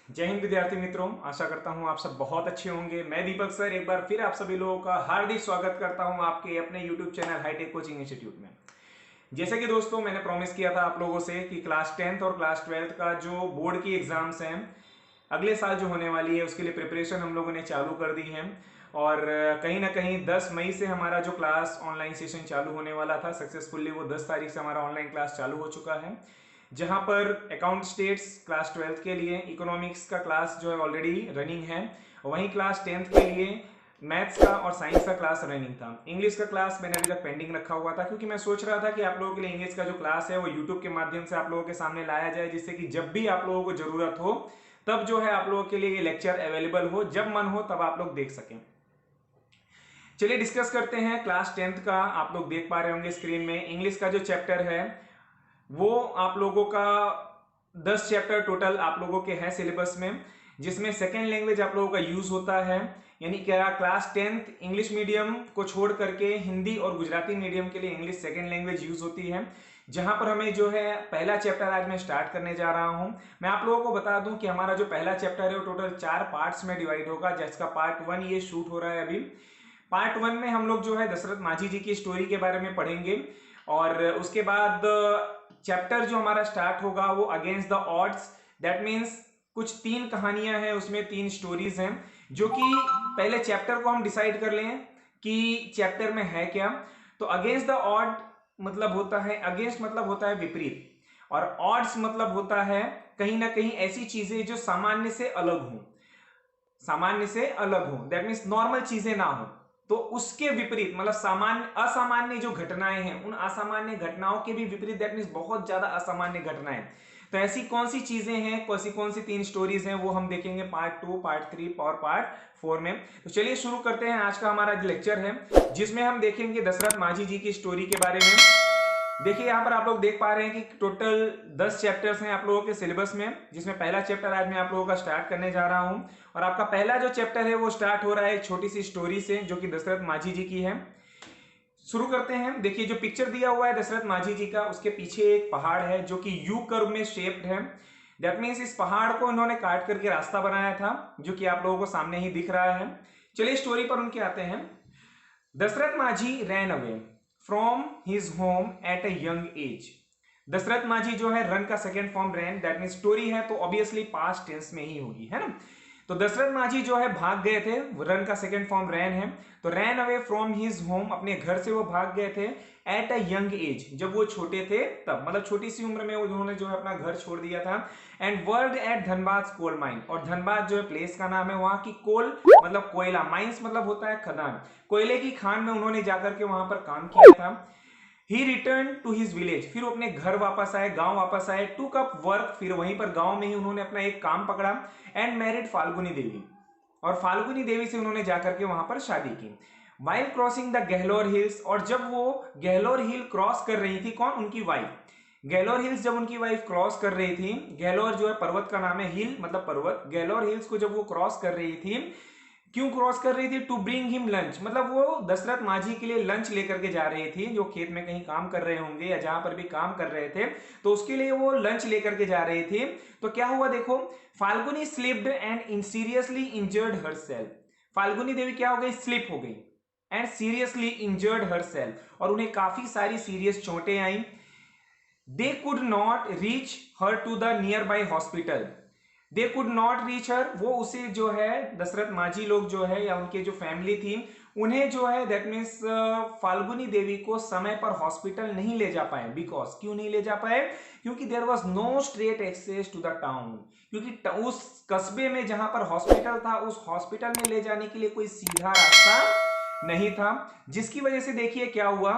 जय हिंद विद्यार्थी मित्रों, आशा करता हूं आप सब बहुत अच्छे होंगे। मैं दीपक सर एक बार फिर आप सभी लोगों का हार्दिक स्वागत करता हूं आपके अपने YouTube channel hitech coaching institute में। जैसे कि दोस्तों मैंने प्रॉमिस किया था आप लोगों से कि क्लास 10th और क्लास 12th का जो बोर्ड की एग्जाम्स हैं अगले साल जो होने वाली है उसके लिए प्रिपरेशन हम लोगों ने चालू कर दी है। और कहीं ना कहीं 10 मई से हमारा जो क्लास ऑनलाइन सेशन चालू होने वाला था सक्सेसफुली वो 10 तारीख से हमारा ऑनलाइन क्लास चालू हो चुका है, जहां पर अकाउंट स्टेट्स क्लास 12th के लिए इकोनॉमिक्स का क्लास जो है ऑलरेडी रनिंग है। वहीं क्लास 10th के लिए मैथ्स का और साइंस का क्लास रनिंग था। इंग्लिश का क्लास मैंने अभी तक पेंडिंग रखा हुआ था क्योंकि मैं सोच रहा था कि आप लोगों के लिए इंग्लिश का जो क्लास है वो यूट्यूब के माध्यम से आप लोगों के सामने लाया जाए, जिससे कि जब भी आप लोगों को जरूरत हो तब जो है आप लोगों के लिए ये लेक्चर अवेलेबल हो, जब मन हो तब आप लोग देख सकें। चलिए डिस्कस करते हैं क्लास 10th का। आप लोग देख पा रहे होंगे स्क्रीन में इंग्लिश का जो चैप्टर है वो आप लोगों का 10 चैप्टर टोटल आप लोगों के हैं सिलेबस में, जिसमें सेकेंड लैंग्वेज आप लोगों का यूज होता है। यानी क्या क्लास 10th इंग्लिश मीडियम को छोड़ करके हिंदी और गुजराती मीडियम के लिए इंग्लिश सेकेंड लैंग्वेज यूज होती है। जहां पर हमें जो है पहला चैप्टर आज मैं स्टार्ट करने जा रहा हूं। मैं आप लोगों को बता दूं कि हमारा जो पहला चैप्टर है वो टोटल 4 पार्ट्स में डिवाइड होगा, जिसका पार्ट 1 ये शूट हो रहा है अभी। पार्ट 1 में हम लोग जो है दशरथ माझी जी की स्टोरी के बारे में पढ़ेंगे और उसके बाद चैप्टर जो हमारा स्टार्ट होगा वो against the odds. That means कुछ 3 कहानियां हैं, उसमें 3 स्टोरीज हैं, जो कि पहले चैप्टर को हम डिसाइड कर लें कि चैप्टर में है क्या। तो अगेंस्ट द ऑड मतलब होता है, अगेंस्ट मतलब होता है विपरीत, और ऑड्स मतलब होता है कहीं ना कहीं ऐसी चीजें जो सामान्य से अलग हो, सामान्य से अलग हो, दैट मीन्स नॉर्मल चीजें ना हो। तो उसके विपरीत मतलब सामान्य असामान्य जो घटनाएं हैं उन असामान्य घटनाओं के भी विपरीत, दैट मीन्स बहुत ज्यादा असामान्य घटनाएं। तो ऐसी कौन सी चीजें हैं, कौन सी 3 स्टोरीज हैं वो हम देखेंगे पार्ट 2, पार्ट 3 और पार्ट 4 में। तो चलिए शुरू करते हैं आज का हमारा लेक्चर है, जिसमें हम देखेंगे दशरथ माझी जी की स्टोरी के बारे में। देखिए यहाँ पर आप लोग देख पा रहे हैं कि टोटल 10 चैप्टर्स हैं आप लोगों के सिलेबस में, जिसमें पहला चैप्टर आज मैं आप लोगों का स्टार्ट करने जा रहा हूं। और आपका पहला जो चैप्टर है वो स्टार्ट हो रहा है एक छोटी सी स्टोरी से जो कि दशरथ माझी जी की है। शुरू करते हैं। देखिए जो पिक्चर दिया हुआ है दशरथ माझी जी का, उसके पीछे एक पहाड़ है जो कि यू कर्व में शेप्ड है। दैट मीन्स इस पहाड़ को इन्होंने काट करके रास्ता बनाया था, जो कि आप लोगों को सामने ही दिख रहा है। चलिए स्टोरी पर उनके आते हैं। Dashrath Manjhi ran away from his home at a young age. Dashrath Manjhi जो है रन का second form ran, that mean story है तो ऑब्वियसली पास्ट टेंस में ही होगी, है ना। तो दशरथ माझी जो है भाग गए थे, रन का सेकेंड फॉर्म रैन है। तो रैन अवे फ्रॉम हिज होम, अपने घर से वो भाग गए थे एट अ यंग एज, जब वो छोटे थे तब, मतलब छोटी सी उम्र में उन्होंने जो है अपना घर छोड़ दिया था। And world at Dhanbad coal mine, और धनबाद जो है प्लेस का नाम है, वहां की कोल मतलब कोयला, माइंस मतलब होता है खदान, कोयले की खान में उन्होंने जाकर के वहां पर काम किया था। ही रिटर्न टू हिज विलेज, फिर वो अपने घर वापस आए, गांव वापस आए। टू अप वर्क, फिर वहीं पर गांव में ही उन्होंने अपना एक काम पकड़ा। एंड मैरिड फाल्गुनी देवी, और फाल्गुनी देवी से उन्होंने जाकर के वहां पर शादी की। While crossing the Gahlor hills, और जब वो गहलोर हिल क्रॉस कर रही थी, कौन, उनकी वाइफ, गहलोर हिल्स जब उनकी वाइफ क्रॉस कर रही थी, गहलोर जो है पर्वत का नाम है, हिल मतलब पर्वत, गहलोर हिल्स को जब वो क्रॉस कर रही थी, क्यों क्रॉस कर रही थी, टू ब्रिंग हिम लंच, मतलब वो दशरथ माझी के लिए लंच लेकर के जा रही थी, जो खेत में कहीं काम कर रहे होंगे या जहां पर भी काम कर रहे थे, तो उसके लिए वो लंच लेकर के जा रही थी। तो क्या हुआ देखो, Falguni slipped and seriously injured herself, Falguni Devi क्या हो गई, स्लिप हो गई एंड सीरियसली इंजर्ड हरसेल्फ, और उन्हें काफी सारी सीरियस चोटें आई। They could not reach her to the nearby hospital, they could not reach her, वो उसे जो है दशरथ माझी लोग जो है या उनके जो फैमिली थी उन्हें जो है दैट मीन्स फाल्गुनी देवी को समय पर हॉस्पिटल नहीं ले जा पाए। बिकॉज क्यों नहीं ले जा पाए, क्योंकि there was no straight access to the town, क्योंकि उस कस्बे में जहां पर हॉस्पिटल था उस हॉस्पिटल में ले जाने के लिए कोई सीधा रास्ता नहीं था, जिसकी वजह से देखिए क्या हुआ,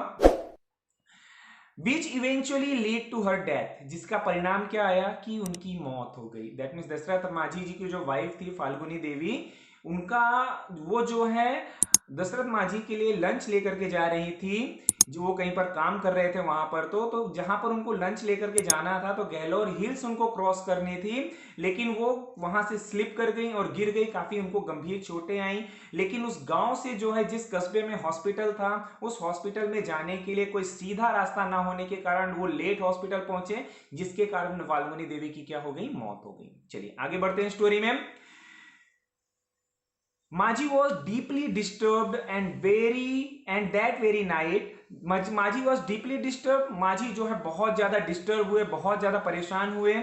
which eventually lead to her death, जिसका परिणाम क्या आया कि उनकी मौत हो गई। दैट मीन्स दशरथ माझी जी की जो वाइफ थी फाल्गुनी देवी, उनका वो जो है दशरथ माझी के लिए लंच लेकर के जा रही थी, जो वो कहीं पर काम कर रहे थे वहां पर, तो जहां पर उनको लंच लेकर के जाना था तो गहलोर हिल्स उनको क्रॉस करनी थी, लेकिन वो वहां से स्लिप कर गई और गिर गई, काफी उनको गंभीर चोटें आई। लेकिन उस गांव से जो है, जिस कस्बे में हॉस्पिटल था, उस हॉस्पिटल में जाने के लिए कोई सीधा रास्ता ना होने के कारण वो लेट हॉस्पिटल पहुंचे, जिसके कारण वाल्मीकि देवी की क्या हो गई, मौत हो गई। चलिए आगे बढ़ते हैं स्टोरी में। Maji was deeply disturbed and that very night माजी वॉज डीपली डिस्टर्ब, माजी जो है बहुत ज्यादा डिस्टर्ब हुए, बहुत ज्यादा परेशान हुए।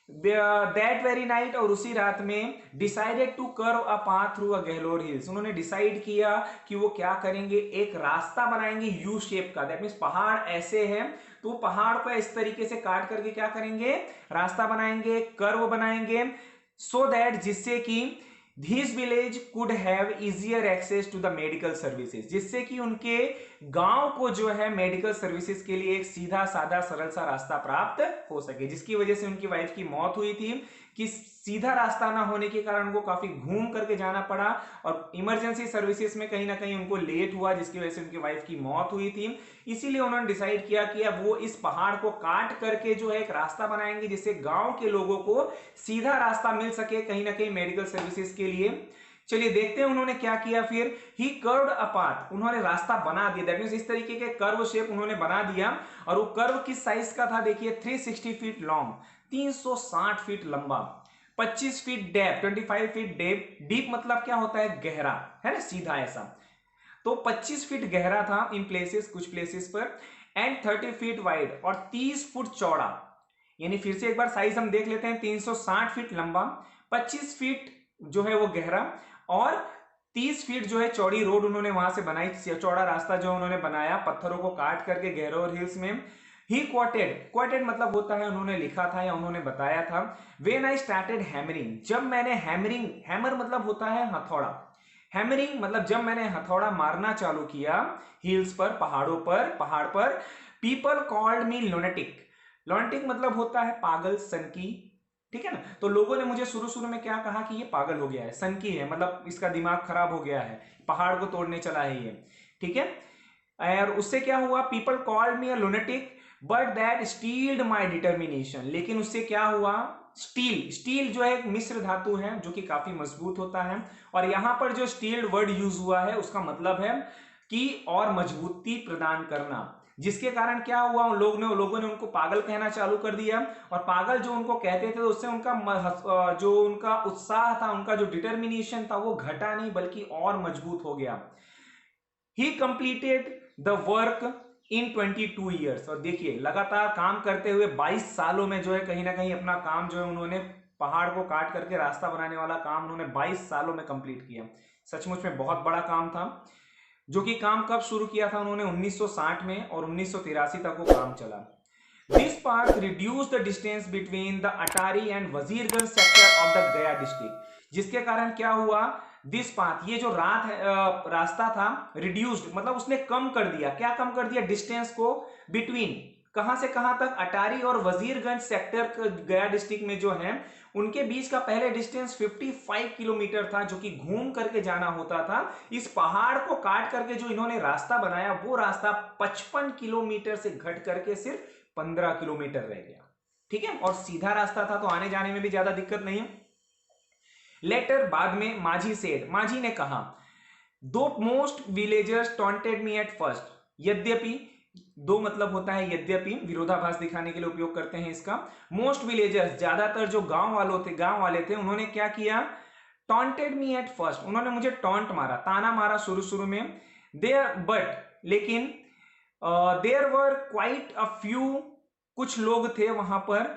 दैट वेरी नाइट, और उसी रात में decided to carve a path through a Gahlaur hills, उन्होंने डिसाइड किया कि वो क्या करेंगे, एक रास्ता बनाएंगे यू शेप का। दैट मीन्स पहाड़ ऐसे हैं तो पहाड़ को इस तरीके से काट करके क्या करेंगे, रास्ता बनाएंगे, कर्व बनाएंगे, सो दैट जिससे कि This village could have easier access to the medical services, जिससे कि उनके गांव को जो है मेडिकल सर्विसेज के लिए एक सीधा साधा सरल सा रास्ता प्राप्त हो सके, जिसकी वजह से उनकी वाइफ की मौत हुई थी कि सीधा रास्ता ना होने के कारण उनको काफी घूम करके जाना पड़ा और इमरजेंसी सर्विसेज में कहीं ना कहीं उनको लेट हुआ, जिसकी वजह से उनकी वाइफ की मौत हुई थी। इसीलिए उन्होंने डिसाइड किया कि अब वो इस पहाड़ को काट करके जो है एक रास्ता बनाएंगे, जिससे गांव के लोगों को सीधा रास्ता मिल सके कहीं ना कहीं मेडिकल सर्विसेज के लिए। चलिए देखते हैं उन्होंने क्या किया फिर। ही कर्व्ड अ पाथ, उन्होंने रास्ता बना दिया, दैट मींस इस तरीके के कर्व शेप उन्होंने बना दिया। और वो कर्व किस साइज का था, देखिए 360 फीट लॉन्ग, 360 फीट लंबा, 25 feet deep, 25 feet deep. Deep मतलब क्या होता है, गहरा, है ना, सीधा ऐसा। तो 25 फीट गहरा था इन प्लेसेस, कुछ प्लेसेस पर, एंड 30 फीट वाइड, और 30 फुट चौड़ा। यानी फिर से एक बार साइज हम देख लेते हैं, 360 फीट लंबा, 25 फीट जो है वो गहरा, और 30 फीट जो है चौड़ी रोड उन्होंने वहां से बनाई, चौड़ा रास्ता जो उन्होंने बनाया पत्थरों को काट करके गहलोर हिल्स में। ही क्वाटेड मतलब होता है उन्होंने लिखा था या उन्होंने बताया था। व्हेन आई स्टार्टेड हैमरिंग, जब मैंने हैमरिंग, हैमर मतलब होता है हथौड़ा, हैमरिंग मतलब जब मैंने हथौड़ा मारना चालू किया हिल्स पर, पहाड़ों पर, पहाड़ पर, people called me lunatic. Lunatic मतलब होता है पागल, सनकी, ठीक है ना। तो लोगों ने मुझे शुरू में क्या कहा कि ये पागल हो गया है, सनकी है, मतलब इसका दिमाग खराब हो गया है, पहाड़ को तोड़ने चला है ये, ठीक है। और उससे क्या हुआ, people called me a lunatic but that stealth my determination. लेकिन उससे क्या हुआ, स्टील जो है एक मिश्र धातु है जो कि काफी मजबूत होता है, और यहां पर जो स्टील वर्ड यूज हुआ है उसका मतलब है कि और मजबूती प्रदान करना, जिसके कारण क्या हुआ, लोगों ने उनको पागल कहना चालू कर दिया। और पागल जो उनको कहते थे उससे उनका जो उनका उत्साह था, उनका जो डिटर्मिनेशन था वो घटा नहीं बल्कि और मजबूत हो गया। ही completed the work in 22 years, और देखिए लगातार काम करते हुए 22 सालों में जो है कहीं ना कहीं अपना काम जो है उन्होंने पहाड़ को काट करके रास्ता बनाने वाला काम उन्होंने 22 सालों में कंप्लीट किया। सचमुच में बहुत बड़ा काम था, जो कि काम कब शुरू किया था उन्होंने, 1960 में, और 1983 तक वो काम चला। This path reduce the distance between the Attari and Wazirganj sector of the गया डिस्ट्रिक्ट, जिसके कारण क्या हुआ, दिस पाथ, ये जो रास्ता था, रिड्यूस्ड मतलब उसने कम कर दिया, क्या कम कर दिया, डिस्टेंस को, बिटवीन, कहां से कहां तक, अटारी और वजीरगंज सेक्टर गया डिस्ट्रिक्ट में जो है उनके बीच का पहले डिस्टेंस 55 किलोमीटर था, जो कि घूम करके जाना होता था। इस पहाड़ को काट करके जो इन्होंने रास्ता बनाया वो रास्ता 55 किलोमीटर से घट करके सिर्फ 15 किलोमीटर रह गया, ठीक है। और सीधा रास्ता था तो आने जाने में भी ज्यादा दिक्कत नहीं है। लेटर, बाद में, माजी सेड, माजी ने कहा, दो most villagers taunted me at first, यद्यपि, दो मतलब होता है यद्यपि, विरोधाभास दिखाने के लिए उपयोग करते हैं इसका। मोस्ट विलेजर्स, ज्यादातर जो गांव वाले थे उन्होंने क्या किया, टॉन्टेड मी एट फर्स्ट, उन्होंने मुझे टॉन्ट मारा, ताना मारा शुरू में। देयर बट, लेकिन there were quite a few, कुछ लोग थे वहां पर,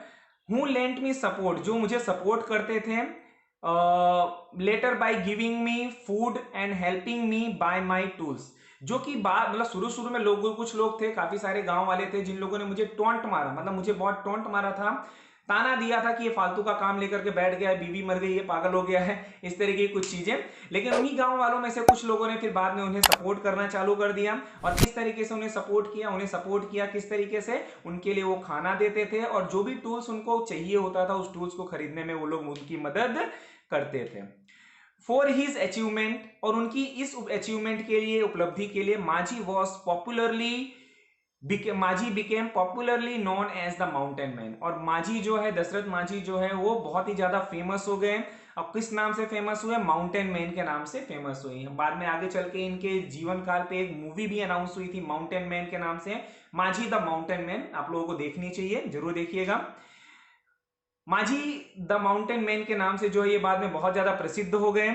हु लेंट मी सपोर्ट, जो मुझे सपोर्ट करते थे, later by giving me food and helping me by my tools, जो कि बात मतलब शुरू में कुछ लोग थे, काफी सारे गांव वाले थे जिन लोगों ने मुझे टोंट मारा, मतलब मुझे बहुत टोंट मारा था, ताना दिया था कि ये फालतू का काम लेकर के बैठ गया है, बीवी मर गई है, पागल हो गया है, इस तरीके की कुछ चीजें। लेकिन उन्हीं गांव वालों में से कुछ लोगों ने फिर बाद में उन्हें सपोर्ट करना चालू कर दिया। और किस तरीके से उन्हें सपोर्ट किया किस तरीके से, उनके लिए वो खाना देते थे, और जो भी टूल्स उनको चाहिए होता था उस टूल्स को खरीदने में वो लोग उनकी मदद करते थे। फॉर हिज अचीवमेंट, और उनकी इस अचीवमेंट के लिए, उपलब्धि के लिए, Manjhi was popularly Manjhi became popularly known as the mountain man. और माझी जो है, दशरथ माझी जो है, वो बहुत ही ज्यादा फेमस हो गए। अब किस नाम से फेमस हुए? माउंटेन मैन के नाम से फेमस हुई। बाद में आगे चल के इनके जीवन काल पे एक मूवी भी अनाउंस हुई थी माउंटेन मैन के नाम से, माझी द माउंटेन मैन। आप लोगों को देखनी चाहिए, जरूर देखिएगा। माझी द माउंटेन मैन के नाम से जो है ये बाद में बहुत ज्यादा प्रसिद्ध हो गए।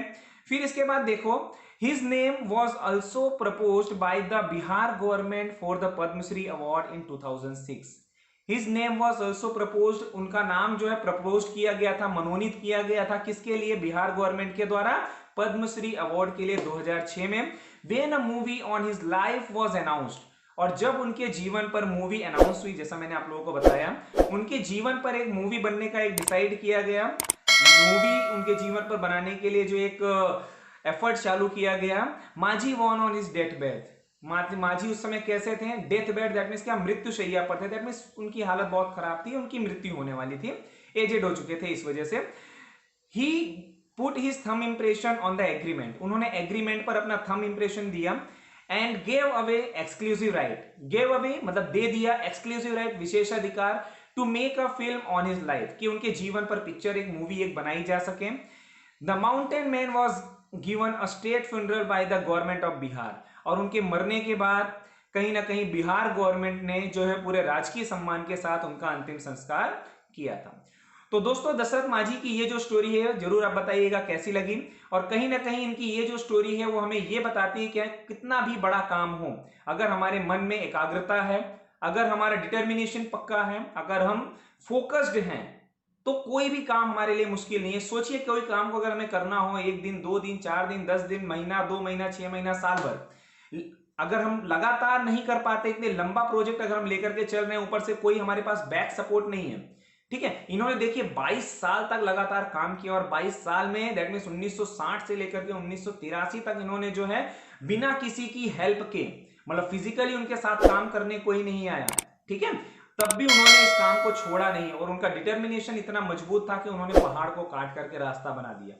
फिर इसके बाद देखो, his name was also proposed by the Bihar government for the Padma Shri award in 2006। His name was also proposed, उनका नाम जो है प्रपोज किया गया था, मनोनीत किया गया था, किसके लिए? बिहार गवर्नमेंट के द्वारा पद्मश्री अवार्ड के लिए 2006 में। When a movie on his life was announced, और जब उनके जीवन पर मूवी अनाउंस हुई, जैसा मैंने आप लोगों को बताया, उनके जीवन पर एक मूवी बनने का एक डिसाइड किया गया। मूवी उनके जीवन पर बनाने के लिए जो एक एफर्ट चालू किया गया। Manjhi won on his death bed. Manjhi उस समय कैसे थे? डेथ बेड, दैट मींस क्या? मृत्यु शैया पर थे। दैट मींस उनकी हालत बहुत खराब थी, उनकी मृत्यु होने वाली थी, एजेड हो चुके थे इस वजह से। He put his thumb impression on the agreement, उन्होंने एग्रीमेंट पर अपना थंब इंप्रेशन दिया। And gave away exclusive right, gave away मतलब दे दिया, एक्सक्लूसिव राइट विशेषाधिकार, to make a film on his life, कि उनके जीवन पर पिक्चर, एक मूवी एक बनाई जा सके। The mountain man was given a state funeral by the government of Bihar, और उनके मरने के बाद कहीं ना कहीं बिहार गवर्नमेंट ने जो है पूरे राजकीय सम्मान के साथ उनका अंतिम संस्कार किया था। तो दोस्तों, दशरथ माझी की ये जो स्टोरी है, जरूर आप बताइएगा कैसी लगी। और कहीं ना कहीं इनकी ये जो स्टोरी है वो हमें ये बताती है कि कितना भी बड़ा काम हो, अगर हमारे मन में एकाग्रता है, अगर हमारा डिटर्मिनेशन पक्का है, अगर हम फोकस्ड हैं, तो कोई भी काम हमारे लिए मुश्किल नहीं है। सोचिए, कोई काम को अगर हमें करना हो 1 दिन, 2 दिन, 4 दिन, 10 दिन, महीना, 2 महीना, 6 महीना, साल भर, अगर हम लगातार नहीं कर पाते, इतने लंबा प्रोजेक्ट अगर हम लेकर के चल रहे हैं, ऊपर से कोई हमारे पास बैक सपोर्ट नहीं है, ठीक है। इन्होंने देखिए 22 साल तक लगातार काम किया, और 22 साल में दैट मींस 1960 से लेकर के 1983 तक इन्होंने जो है बिना किसी की हेल्प के, मतलब फिजिकली उनके साथ काम करने कोई नहीं आया, ठीक है, तब भी उन्होंने इस काम को छोड़ा नहीं, और उनका डिटर्मिनेशन इतना मजबूत था कि उन्होंने पहाड़ को काट करके रास्ता बना दिया,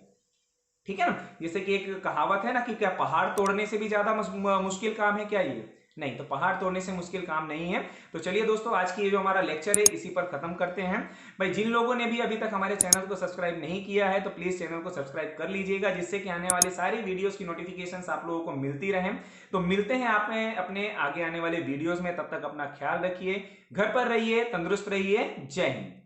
ठीक है ना। जैसे कि एक कहावत है ना कि क्या पहाड़ तोड़ने से भी ज्यादा मुश्किल काम है क्या ये? नहीं, तो पहाड़ तोड़ने से मुश्किल काम नहीं है। तो चलिए दोस्तों, आज की ये जो हमारा लेक्चर है इसी पर खत्म करते हैं। भाई, जिन लोगों ने भी अभी तक हमारे चैनल को सब्सक्राइब नहीं किया है तो प्लीज चैनल को सब्सक्राइब कर लीजिएगा, जिससे कि आने वाली सारी वीडियोस की नोटिफिकेशंस आप लोगों को मिलती रहें। तो मिलते हैं आप में अपने आगे आने वाले वीडियोज में, तब तक अपना ख्याल रखिए, घर पर रहिए, तंदुरुस्त रहिए। जय हिंद।